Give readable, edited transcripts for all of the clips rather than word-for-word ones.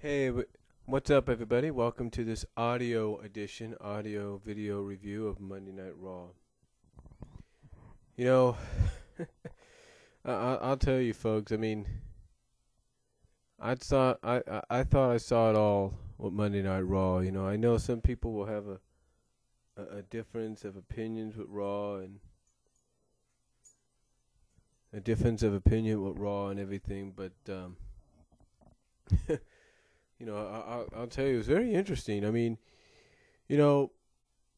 Hey, what's up, everybody? Welcome to this audio edition, audio video review of Monday Night Raw. You know, I'll tell you, folks. I mean, I thought I saw it all with Monday Night Raw. You know, I know some people will have a difference of opinions with Raw and a difference of opinion with Raw and everything, but you know, I'll tell you, it's very interesting. I mean, you know,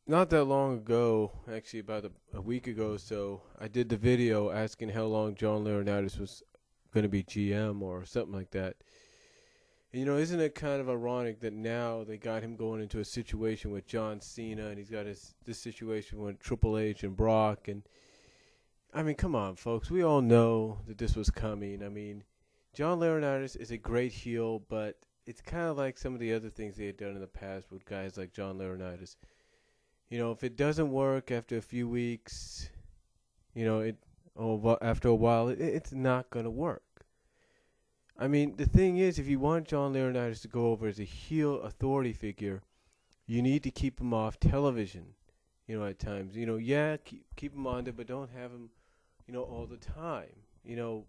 not that long ago, actually about a week ago or so, I did the video asking how long John Laurinaitis was going to be GM or something like that. And, you know, isn't it kind of ironic that now they got him going into a situation with John Cena, and he's got this situation with Triple H and Brock, and I mean, come on, folks, we all know that this was coming. I mean, John Laurinaitis is a great heel, but it's kind of like some of the other things they had done in the past with guys like John Laurinaitis. You know, if it doesn't work after a few weeks, you know, after a while, it's not going to work. I mean, the thing is, if you want John Laurinaitis to go over as a heel authority figure, you need to keep him off television, you know, at times. You know, yeah, keep him on there, but don't have him, you know, all the time, you know,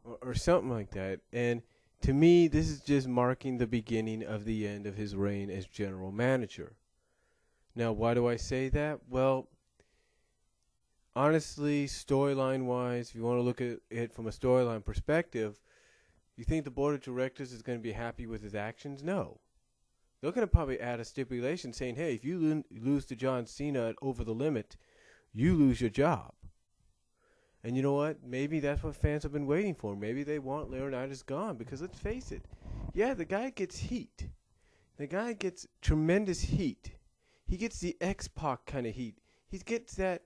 or something like that. And to me, this is just marking the beginning of the end of his reign as general manager. Now, why do I say that? Well, honestly, storyline-wise, if you want to look at it from a storyline perspective, you think the board of directors is going to be happy with his actions? No. They're going to probably add a stipulation saying, hey, if you lose to John Cena at Over the Limit, you lose your job. And you know what? Maybe that's what fans have been waiting for. Maybe they want Laurinaitis gone because let's face it. Yeah, the guy gets heat. The guy gets tremendous heat. He gets the X-Pac kind of heat. He gets that,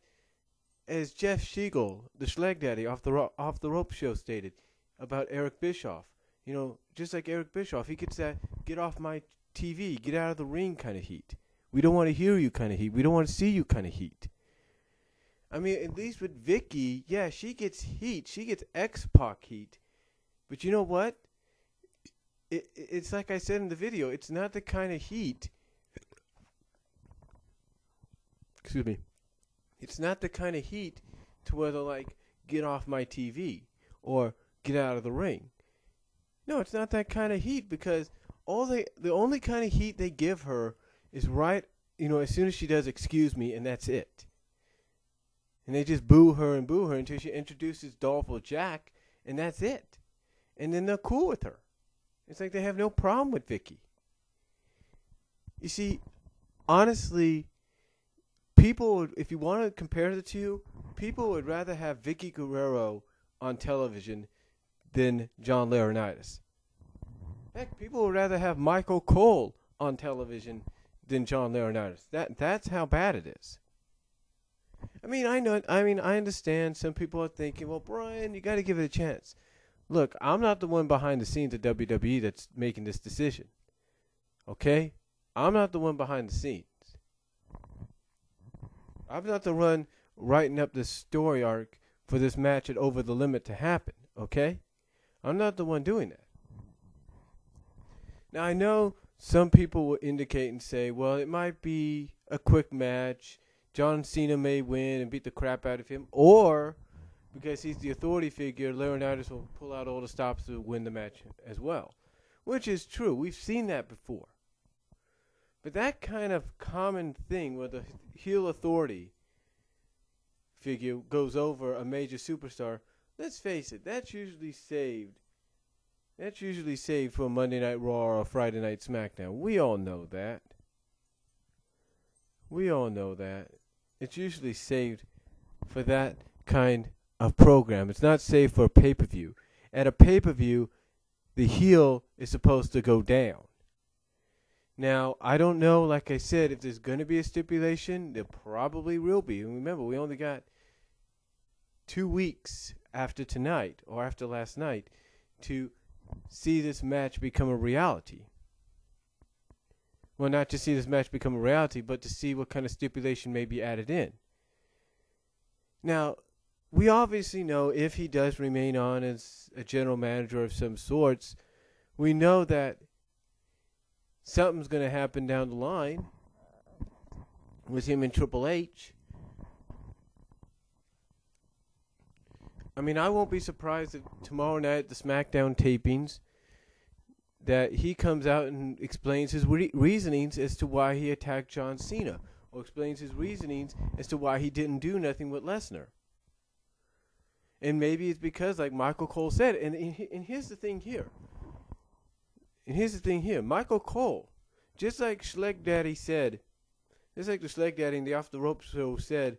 as Jeff Siegel, the Schleg Daddy off the rope show stated about Eric Bischoff. You know, just like Eric Bischoff, he gets that get off my TV, get out of the ring kind of heat. We don't want to hear you kind of heat. We don't want to see you kind of heat. I mean, at least with Vicky, yeah, she gets heat. She gets X-Pac heat. But you know what? It's like I said in the video. It's not the kind of heat. Excuse me. It's not the kind of heat to where they're like, get off my TV or get out of the ring. No, it's not that kind of heat because the only kind of heat they give her is right, you know, as soon as she does excuse me, and that's it. And they just boo her until she introduces Dolph Jack, and that's it. And then they're cool with her. It's like they have no problem with Vicky. You see, honestly, people, if you want to compare the two, people would rather have Vicky Guerrero on television than John Laurinaitis. Heck, people would rather have Michael Cole on television than John Laurinaitis. That's how bad it is. I mean, I understand some people are thinking, well, Brian, you got to give it a chance. Look, I'm not the one behind the scenes at WWE that's making this decision. Okay? I'm not the one behind the scenes. I'm not the one writing up the story arc for this match at Over the Limit to happen. Okay? I'm not the one doing that. Now, I know some people will indicate and say, well, it might be a quick match. John Cena may win and beat the crap out of him, or because he's the authority figure, Laurinaitis will pull out all the stops to win the match as well, which is true. We've seen that before. But that kind of common thing where the heel authority figure goes over a major superstar, let's face it, that's usually saved. That's usually saved for a Monday Night Raw or a Friday Night SmackDown. We all know that. We all know that. It's usually saved for that kind of program. It's not saved for a pay-per-view. At a pay-per-view, the heel is supposed to go down. Now, I don't know, like I said, if there's going to be a stipulation, there probably will be. And remember, we only got 2 weeks after tonight, or after last night, to see this match become a reality. Well, not to see this match become a reality, but to see what kind of stipulation may be added in. Now, we obviously know if he does remain on as a general manager of some sorts, we know that something's going to happen down the line with him and Triple H. I mean, I won't be surprised if tomorrow night at the SmackDown tapings that he comes out and explains his reasonings as to why he attacked John Cena, or explains his reasonings as to why he didn't do nothing with Lesnar. And maybe it's because, like Michael Cole said, and here's the thing here. Michael Cole, just like Schleg Daddy said, just like the Schleg Daddy in the Off the Ropes show said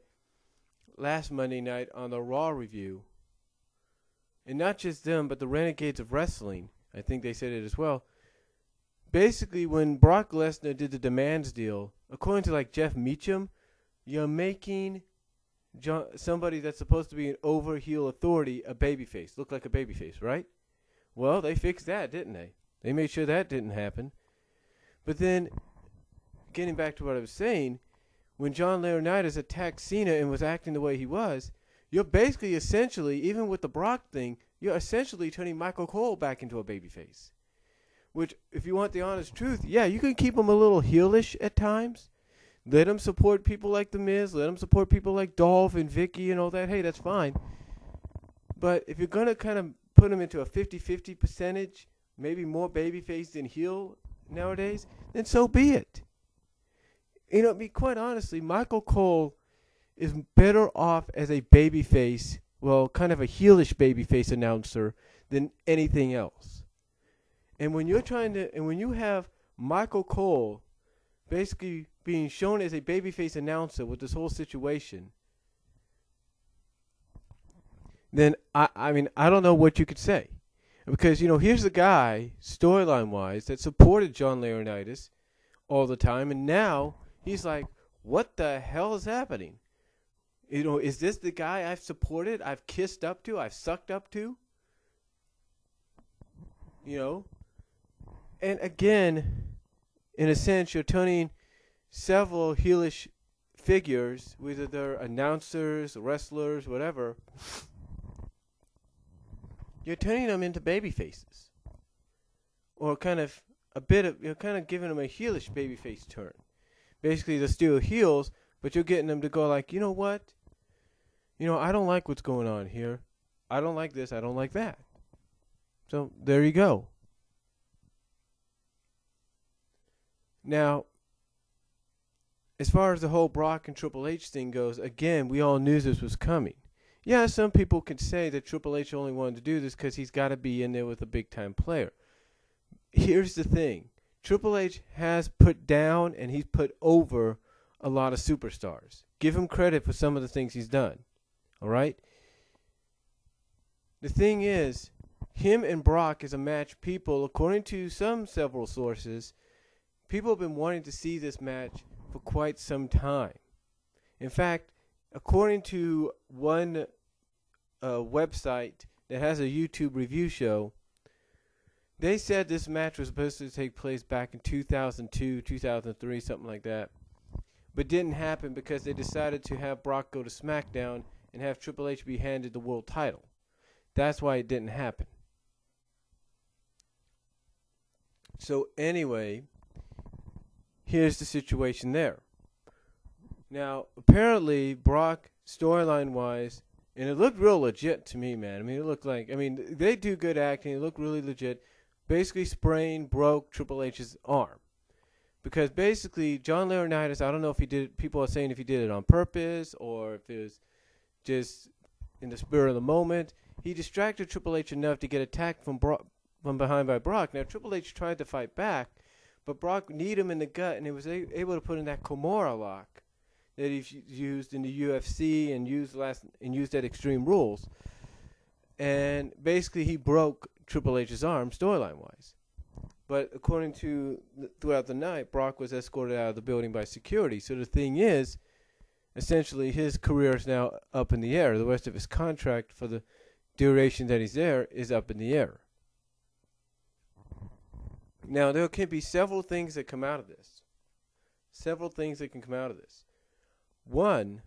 last Monday night on the Raw review, and not just them, but the Renegades of Wrestling, I think they said it as well. Basically, when Brock Lesnar did the demands deal, according to like Jeff Meacham, you're making somebody that's supposed to be an over-heel authority a babyface, look like a babyface, right? Well, they fixed that, didn't they? They made sure that didn't happen. But then, getting back to what I was saying, when John Laurinaitis attacked Cena and was acting the way he was, you're basically essentially, even with the Brock thing, you're essentially turning Michael Cole back into a babyface. Which, if you want the honest truth, yeah, you can keep him a little heelish at times. Let him support people like The Miz. Let him support people like Dolph and Vicky and all that. Hey, that's fine. But if you're going to kind of put him into a 50-50 percentage, maybe more babyface than heel nowadays, then so be it. You know, I mean, quite honestly, Michael Cole is better off as a babyface, well, kind of a heelish babyface announcer than anything else. And when you have Michael Cole basically being shown as a babyface announcer with this whole situation, then I mean, I don't know what you could say. Because, you know, here's a guy, storyline-wise, that supported John Laurinaitis all the time, and now he's like, what the hell is happening? You know, is this the guy I've supported, I've kissed up to, I've sucked up to? You know? And again, in a sense, you're turning several heelish figures, whether they're announcers, wrestlers, whatever, you're turning them into baby faces. Or kind of you're kind of giving them a heelish babyface turn. Basically, they're still heels, but you're getting them to go like, you know what? You know, I don't like what's going on here. I don't like this. I don't like that. So, there you go. Now, as far as the whole Brock and Triple H thing goes, again, we all knew this was coming. Yeah, some people could say that Triple H only wanted to do this because he's got to be in there with a big-time player. Here's the thing. Triple H has put down and he's put over a lot of superstars. Give him credit for some of the things he's done. All right? The thing is, him and Brock is a match people, according to several sources, people have been wanting to see this match for quite some time. In fact, according to one website that has a YouTube review show, they said this match was supposed to take place back in 2002, 2003, something like that, but didn't happen because they decided to have Brock go to SmackDown and have Triple H be handed the world title. That's why it didn't happen. So anyway, here's the situation there. Now, apparently, Brock, storyline-wise, and it looked real legit to me, man. I mean, it looked like, they do good acting. It looked really legit. Basically broke Triple H's arm. Because basically, John Laurinaitis, I don't know if he did, people are saying if he did it on purpose or if it was just in the spirit of the moment. He distracted Triple H enough to get attacked from behind by Brock. Now, Triple H tried to fight back, but Brock kneed him in the gut, and he was able to put in that Kimura lock that he used in the UFC and used at Extreme Rules. And basically, he broke Triple H's arm storyline-wise. But according to throughout the night, Brock was escorted out of the building by security. So the thing is, essentially, his career is now up in the air. The rest of his contract for the duration that he's there is up in the air. Now, there can be several things that come out of this. Several things that can come out of this. One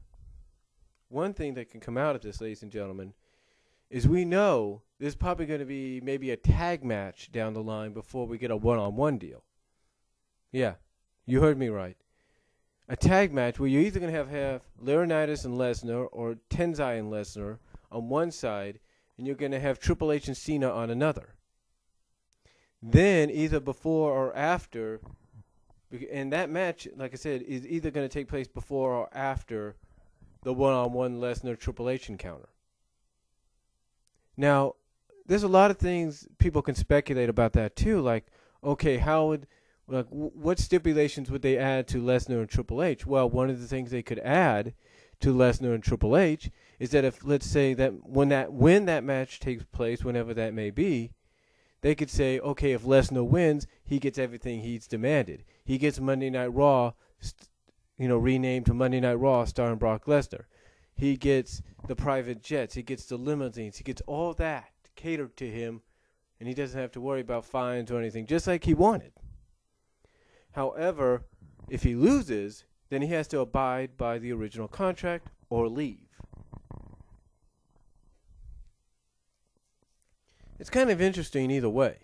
thing that can come out of this, ladies and gentlemen, is we know there's probably going to be maybe a tag match down the line before we get a one-on-one deal. Yeah, you heard me right. A tag match where you're either going to have Laurinaitis and Lesnar or Tenzai and Lesnar on one side, and you're going to have Triple H and Cena on another. Then, either before or after, and that match, like I said, is either going to take place before or after the one-on-one Lesnar Triple H encounter. Now, there's a lot of things people can speculate about that too. Like, okay, what stipulations would they add to Lesnar and Triple H? Well, one of the things they could add to Lesnar and Triple H is that if, let's say, that when that match takes place, whenever that may be, they could say, okay, if Lesnar wins, he gets everything he's demanded. He gets Monday Night Raw, renamed to Monday Night Raw, starring Brock Lesnar. He gets the private jets. He gets the limousines. He gets all that catered to him, and he doesn't have to worry about fines or anything, just like he wanted. However, if he loses, then he has to abide by the original contract or leave. It's kind of interesting either way.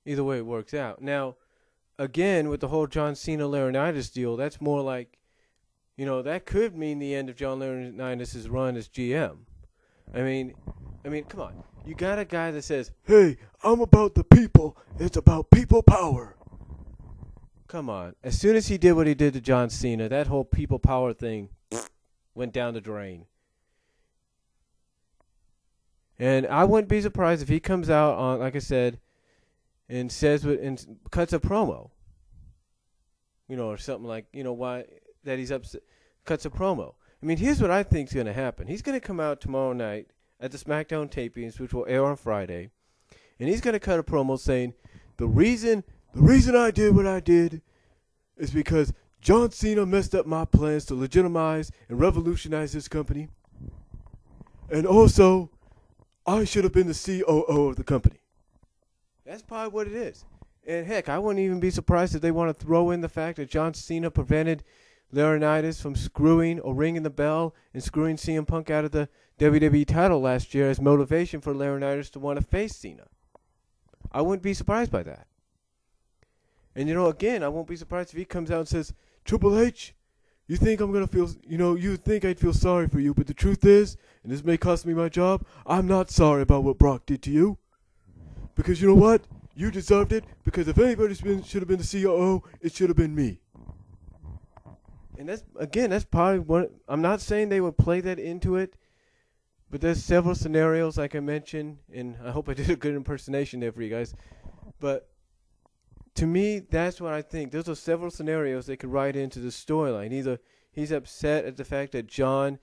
Either way it works out. Now, again, with the whole John Cena Laurinaitis deal, that's more like, that could mean the end of John Laurinaitis' run as GM. I mean, come on. You got a guy that says, hey, I'm about the people. It's about people power. Come on. As soon as he did what he did to John Cena, that whole people power thing went down the drain. And I wouldn't be surprised if he comes out on, like I said, and says and cuts a promo, or something like, why that he's upset, cuts a promo. I mean, here's what I think's going to happen. He's going to come out tomorrow night at the SmackDown tapings, which will air on Friday, and he's going to cut a promo saying, the reason I did what I did is because John Cena messed up my plans to legitimize and revolutionize this company, and also, I should have been the COO of the company. That's probably what it is. And heck, I wouldn't even be surprised if they want to throw in the fact that John Cena prevented Laurinaitis from screwing or ringing the bell and screwing CM Punk out of the WWE title last year as motivation for Laurinaitis to want to face Cena. I wouldn't be surprised by that. And again, I won't be surprised if he comes out and says, Triple H, you think I'm going to feel, you think I'd feel sorry for you, but the truth is, and this may cost me my job, I'm not sorry about what Brock did to you. Because you know what? You deserved it, because if anybody should have been the COO, it should have been me. And that's probably one. I'm not saying they would play that into it, but there's several scenarios, like I mentioned, and I hope I did a good impersonation there for you guys. But to me, that's what I think. Those are several scenarios they could write into the storyline. Either he's upset at the fact that John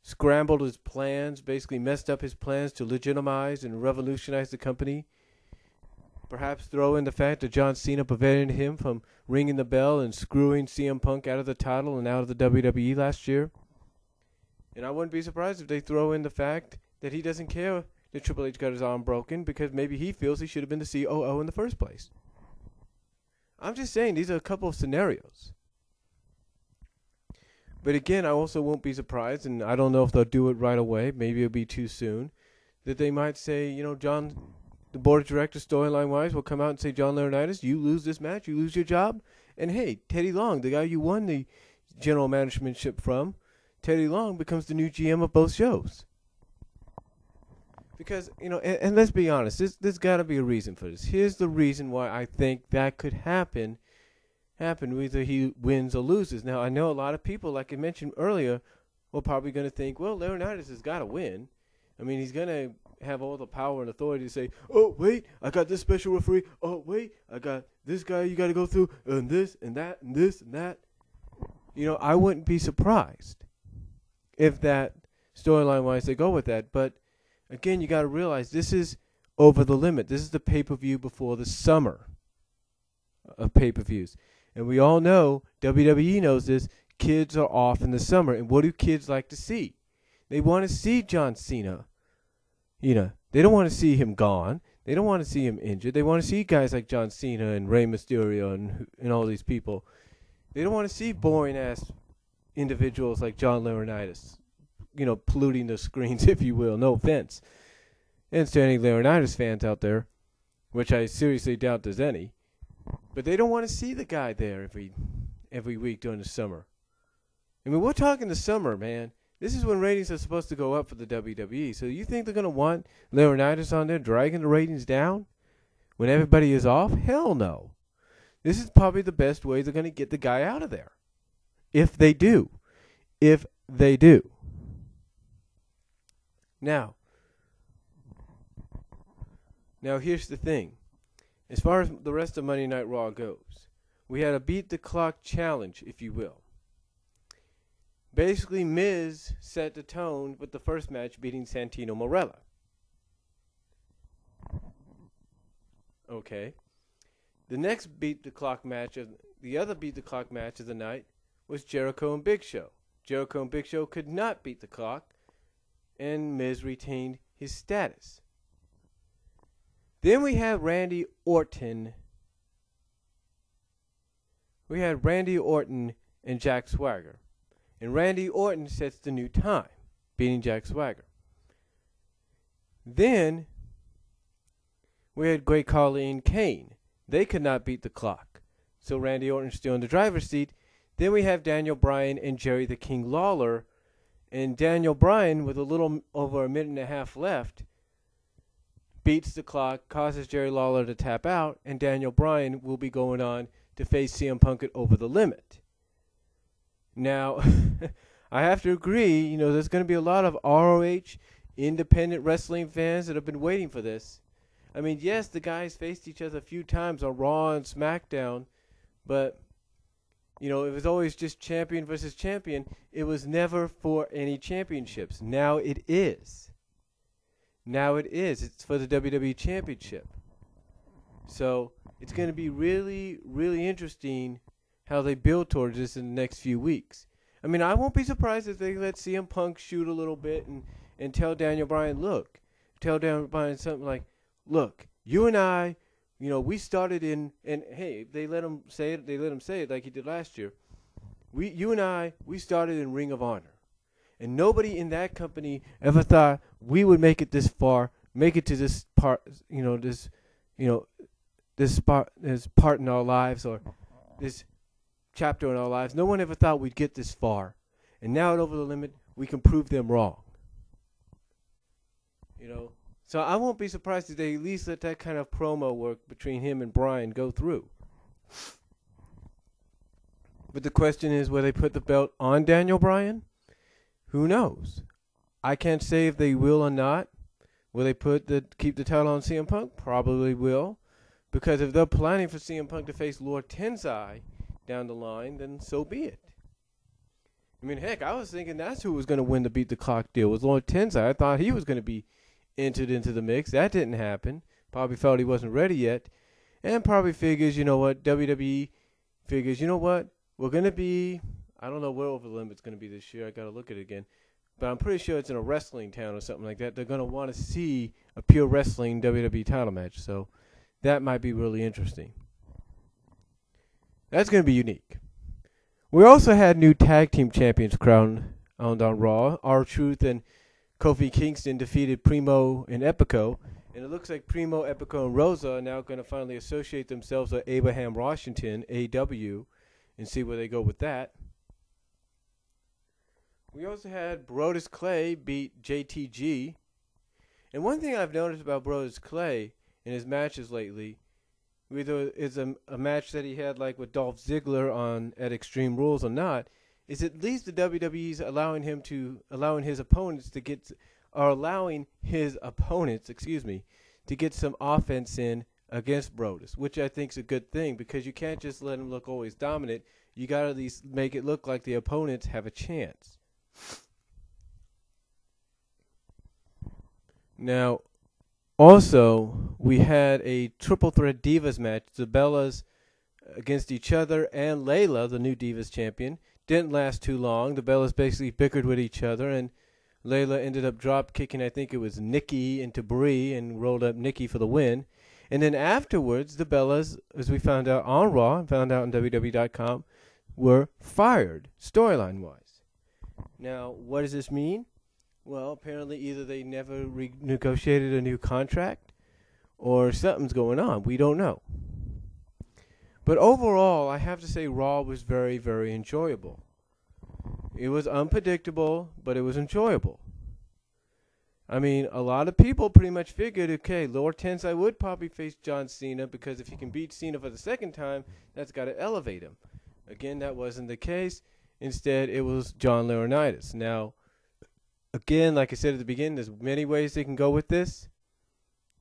scrambled his plans, basically messed up his plans to legitimize and revolutionize the company. Perhaps throw in the fact that John Cena prevented him from ringing the bell and screwing CM Punk out of the title and out of the WWE last year. And I wouldn't be surprised if they throw in the fact that he doesn't care that Triple H got his arm broken because maybe he feels he should have been the COO in the first place. I'm just saying these are a couple of scenarios. But again, I also won't be surprised, and I don't know if they'll do it right away. Maybe it'll be too soon. That they might say, John, the board of directors, storyline-wise, will come out and say, John Laurinaitis, you lose this match, you lose your job. And hey, Teddy Long, the guy you won the general managementship from, Teddy Long becomes the new GM of both shows. Because, and let's be honest, there's got to be a reason for this. Here's the reason why I think that could happen whether he wins or loses. Now, I know a lot of people, like I mentioned earlier, are probably going to think, well, Laurinaitis has got to win. I mean, he's going to have all the power and authority to say, oh, wait, I got this special referee. Oh, wait, I got this guy you got to go through, and this and that and this and that. I wouldn't be surprised if that storyline-wise they go with that. But, again, you got to realize this is over the limit. This is the pay-per-view before the summer of pay-per-views. And we all know, WWE knows this, kids are off in the summer. And what do kids like to see? They want to see John Cena. They don't want to see him gone. They don't want to see him injured. They want to see guys like John Cena and Rey Mysterio and all these people. They don't want to see boring-ass individuals like John Laurinaitis, polluting the screens, if you will. No offense. and to any Laurinaitis fans out there, which I seriously doubt there's any, but they don't want to see the guy there every week during the summer. I mean, we're talking the summer, man. This is when ratings are supposed to go up for the WWE. So you think they're going to want Laurinaitis on there dragging the ratings down when everybody is off? Hell no. This is probably the best way they're going to get the guy out of there. If they do. If they do. Now here's the thing. As far as the rest of Monday Night Raw goes, we had a beat the clock challenge, if you will. Basically, Miz set the tone with the first match beating Santino Marella. Okay. The next beat the clock match the other beat the clock match of the night was Jericho and Big Show. Jericho and Big Show could not beat the clock, and Miz retained his status. Then we had Randy Orton. We had Randy Orton and Jack Swagger. And Randy Orton sets the new time, beating Jack Swagger. Then we had Great Khali and Kane. They could not beat the clock. So Randy Orton's still in the driver's seat. Then we have Daniel Bryan and Jerry the King Lawler. And Daniel Bryan, with a little over a minute and a half left, beats the clock, causes Jerry Lawler to tap out, and Daniel Bryan will be going on to face CM Punk at Over the Limit. Now, I have to agree, there's going to be a lot of ROH independent wrestling fans that have been waiting for this. I mean, yes, the guys faced each other a few times on Raw and SmackDown, but, it was always just champion versus champion. It was never for any championships. Now it is. It's for the WWE Championship. So it's going to be really, really interesting how they build towards this in the next few weeks. I mean, I won't be surprised if they let CM Punk shoot a little bit and tell Daniel Bryan, something like, look, you and I, we started in, and hey, they let him say it like he did last year. You and I, we started in Ring of Honor. And nobody in that company ever thought we would make it this far, make it to this part, this part in our lives, or this chapter in our lives. No one ever thought we'd get this far. And now at Over the Limit, we can prove them wrong. So I won't be surprised if they at least let that kind of promo work between him and Bryan go through. But the question is, will they put the belt on Daniel Bryan? Who knows? I can't say if they will or not. Will they keep the title on CM Punk? Probably will. Because if they're planning for CM Punk to face Lord Tensai down the line, then so be it. I mean, heck, I was thinking that's who was going to win the beat the clock deal, was Lord Tensai. I thought he was going to be entered into the mix. That didn't happen. Probably felt he wasn't ready yet. And probably figures, WWE figures, we're going to be, I don't know where Over the Limit's going to be this year. I got to look at it again. But I'm pretty sure it's in a wrestling town or something like that. They're going to want to see a pure wrestling WWE title match. So that might be really interesting. That's going to be unique. We also had new tag team champions crowned on Raw. R-Truth and Kofi Kingston defeated Primo and Epico. And it looks like Primo, Epico, and Rosa are now going to finally associate themselves with Abraham Washington, AW, and see where they go with that. We also had Brodus Clay beat JTG. And one thing I've noticed about Brodus Clay in his matches lately, whether it's a match that he had like with Dolph Ziggler at Extreme Rules or not, is at least the WWE's allowing his opponents to get some offense in against Brodus, which I think is a good thing, because you can't just let him look always dominant. You got to at least make it look like the opponents have a chance. Now, also, we had a triple threat Divas match. The Bellas against each other, and Layla, the new Divas champion. Didn't last too long. The Bellas basically bickered with each other, and Layla ended up drop kicking, I think it was Nikki into Brie, and rolled up Nikki for the win. And then afterwards, the Bellas, as we found out on Raw and found out on WWE.com, were fired, storyline-wise. Now, what does this mean? Well, apparently either they never renegotiated a new contract or something's going on. We don't know. But overall, I have to say Raw was very, very enjoyable. It was unpredictable, but it was enjoyable. I mean, a lot of people pretty much figured, okay, lower Tensai would probably face John Cena because if he can beat Cena for the second time, that's got to elevate him. Again, that wasn't the case. Instead, it was John Laurinaitis. Now, again, like I said at the beginning, there's many ways they can go with this.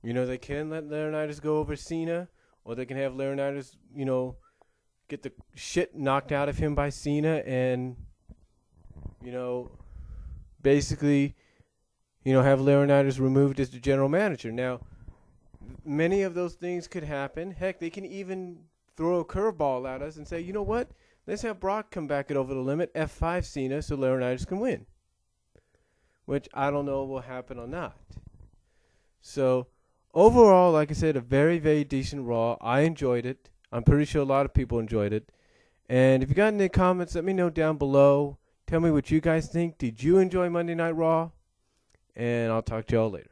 You know, they can let Laurinaitis go over Cena, or they can have Laurinaitis, you know, get the shit knocked out of him by Cena and, you know, basically, you know, have Laurinaitis removed as the general manager. Now, many of those things could happen. Heck, they can even throw a curveball at us and say, you know what? Let's have Brock come back at over the limit, F5 Cena, so Laurinaitis can win. Which I don't know will happen or not. So, overall, like I said, a very, very decent Raw. I enjoyed it. I'm pretty sure a lot of people enjoyed it. And if you got any comments, let me know down below. Tell me what you guys think. Did you enjoy Monday Night Raw? And I'll talk to y'all later.